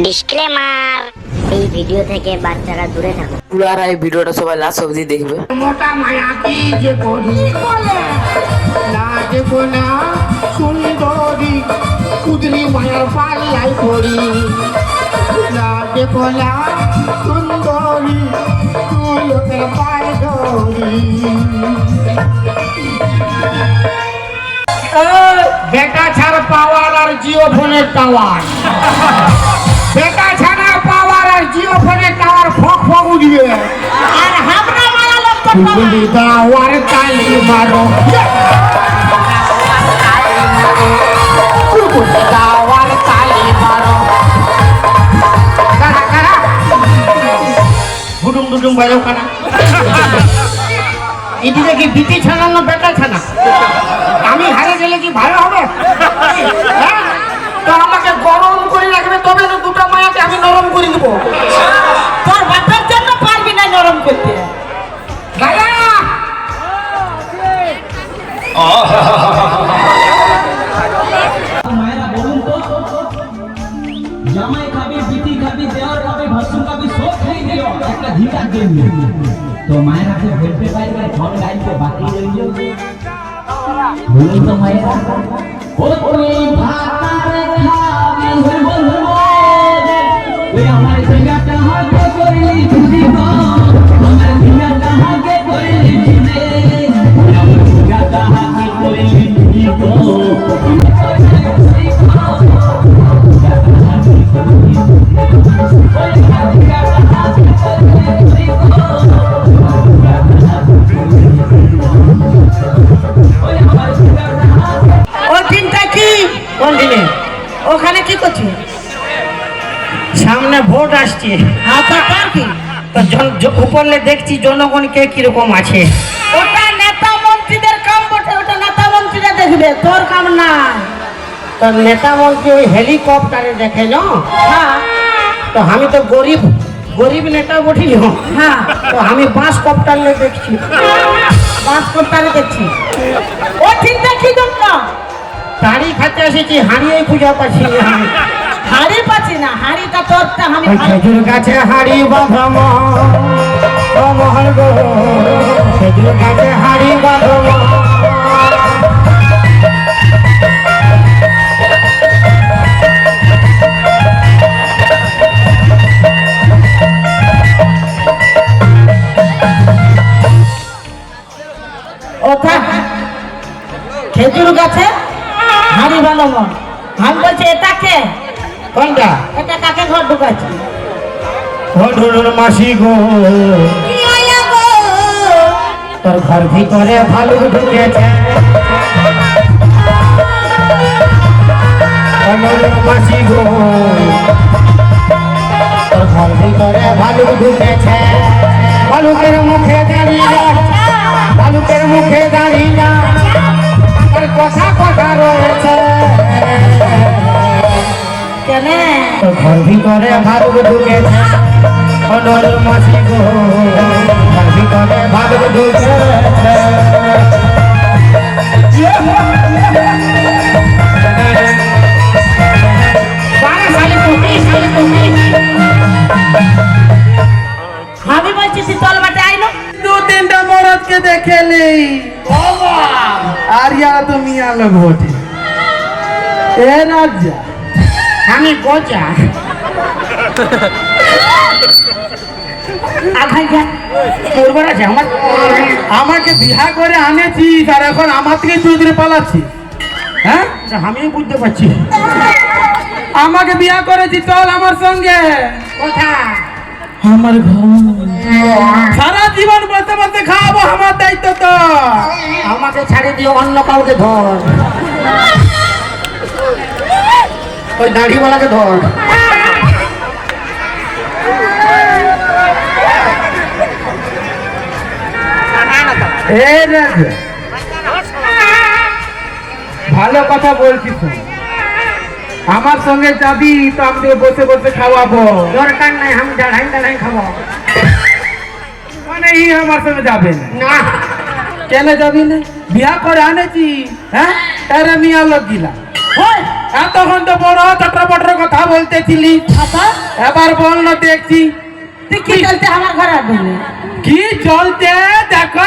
Disclaimer, এই video থেকে বাচ্চারা দূরে থাকুন। পুরারা এই ভিডিওটা সবাই লাস্ট অবধি দেখবে। মোটা মায়া কি যে করি বলে না দেবো না সুন্দরী কুদরি মায়ার পাল্লাই করি না দেবো না সুন্দরী তুই লোকের পায়ে ধরি বেটা ছাড়া পাওয়ার আর জিও ফোনের টাওয়ার বেটা ছাড়া পাওয়ার আর জিও ফোনের টাওয়ার ফক ফক উঠবে আর হাবড়া মারা লোক কুকুলি দাওয়ার তালি মারো কুকুলি দাওয়ার তালি মারো কারা কারা বুডুম বুডুম বাজো কারা এদিকে কি বিটি ছানা না বেটা ছানা আমি হারে গেলে কি ভালো হবে হ্যাঁ তো আমাকে গরম করে রাখবে তবে তো দুটো মায়াকে আমি নরম করে দেবো তোর বাচ্চার জন্য পারবি না নরম করতে। গায়া মায়েরা বলুন তো, জামাই খাবি, বিটি খাবি, দেওয়ার খাবি, ভাসুর খাবি, সব খাই দিও একটা ধিকার জন্য। তো মায়েরা তো বলতে পারবে ফল গাইতে বাকি রইল। বলুন তো মায়েরা, ও তুমি ভাতার খাবি হইব ওই আমার জায়গাটা হাতে করলি তুমি গো, আমার জায়গাটা হাতে করলি তুমি, আমার জায়গাটা হাতে করলি তুমি গো। ওই দিনটা কি? কোন দিনে ওখানে কি করছিস? সামনে ভোট আসছে হাতা কার কি? তো উপরে দেখছি জনগণকে কিরকম আছে ওটা নেতা মন্ত্রীদের কাম বটে, ওটা নেতা মন্ত্রীরা দেখবে, তোর কাম না। তো নেতা মন্ত্রী ওই হেলিকপ্টারে দেখে না হ্যাঁ তো আমি তো গরিব গরিব নেতা বটি না হ্যাঁ, তো আমি বাস কপ্টারে দেখছি বাস করতে দেখছি। ও ঠিক দেখি জন্য দাড়ি খাতে এসেছি হাঁড়িয়ে পূজা পাচ্ছি আমি হাড়ি পাচ্ছি না, হাড়িটা তোরটা আমি ওই খেজুর গাছে হাড়ি বাঁধম ও মহল গো খেজুর গাছে হাড়ি বাঁধম ওটা খেজুর গাছে হাড়ি বানাবো। আমি বলছি এটা কে? কোনটা এটা কাকে ঘর ঢুকাচ্ছি? ও ঢুলুর মাসি গো কি হইলো গো? তোর ঘর ভিতরে ভালু ঢুকেছে ও ঢুলুর মাসি গো তোর ঘর ভিতরে ভালু ঢুকেছে ভালুকের মুখে দাঁড়িয়ে ভালুকের মুখে দাঁড়িয়ে তোর কথা কথা রয়েছে কেন? তোর ঘর ভিতরে ভালু ঢুকেছে ও ঢুলুর মাসি গো ঘর ভিতরে ভালু ঢুকেছে আমি বলছি শীতল মাঠে আইলো। দু তিনটা মরদকে দেখেলি আর ইয়ারা তো মিয়া লোক বটে। এ রাজা আমি বোঝা আঘাই যা করবার আছে আমার আমাকে বিহা করে আনেছি আর এখন আমার থেকে চৌধুরী পালাচ্ছি। হ্যাঁ, আমিও বুঝতে পারছি আমাকে বিয়া করেছি, চল আমার সঙ্গে। কথা আমার ঘর সারা জীবন বসে বসে খাওয়াবো, আমার দায়িত্ব তো। আমাকে ছাড়ে দিয়ে অন্য কাউকে ধর ওই দাড়িওয়ালাকে ধর এ রাজা, ভালো কথা বলছিস তো। আমার সঙ্গে যাবি তো আমি তোকে বসে বসে খাওয়াবো। দরকার নাই আমি দাঁড়াই দাঁড়াই খাবো মানে ই আমার সঙ্গে যাবে না। না কেন যাবি না? বিয়া করে আনেছি, হ্যাঁ, তারা মিয়া লোক গিলা। হয় এতক্ষণ তো বড় চট্টপটর কথা বলতেছিলি, আচ্ছা এবার বল না দেখছি তুই কি চলতে আমার ঘরে আসবি কি চলছে দেখো